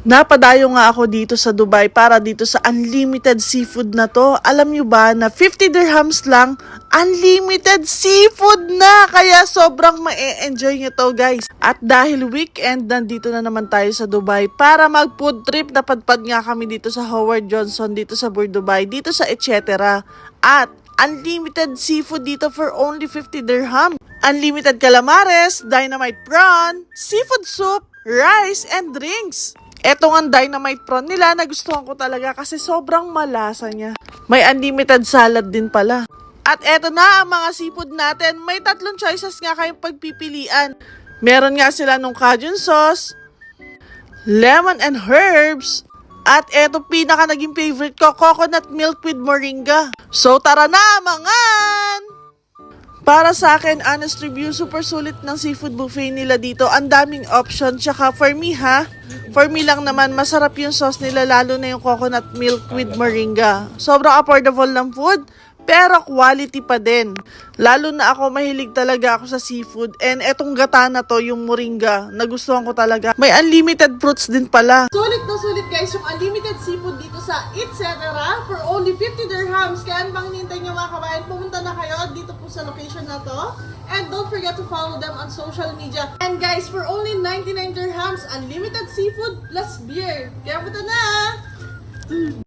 Napadayo nga ako dito sa Dubai para dito sa unlimited seafood na to. Alam nyo ba na 50 dirhams lang, unlimited seafood na! Kaya sobrang ma-enjoy nyo to, guys. At dahil weekend, nandito na naman tayo sa Dubai para mag-food trip. Napadpad nga kami dito sa Howard Johnson, dito sa Bur Dubai, dito sa etc. At unlimited seafood dito for only 50 dirham. Unlimited calamares, dynamite prawn, seafood soup, rice, and drinks. Eto nga dynamite prawn nila, nagustuhan ko talaga kasi sobrang malasa niya. May unlimited salad din pala. At eto na ang mga seafood natin. May 3 choices nga kayong pagpipilian. Meron nga sila nung Cajun sauce, lemon and herbs, at eto pinaka naging favorite ko, coconut milk with moringa. So tara na mangan! Para sa akin, honest review, super sulit ng seafood buffet nila dito. Ang daming option. Tsaka for me for me lang naman, masarap yung sauce nila, lalo na yung coconut milk with moringa. Sobrang affordable ng food, pero quality pa din. Lalo na ako, mahilig talaga ako sa seafood. And etong gata na to, yung moringa, nagustuhan ko talaga. May unlimited fruits din pala. Sulit na sulit guys, yung unlimited seafood dito sa etc. for only 50 dirhams. Kaya ano bang hinihintay nyo mga kabayan? Pumunta na kayo dito po sa location na to. And don't forget to follow them on social media. And guys, for only 99 dirhams, unlimited seafood plus beer. Kaya punta na!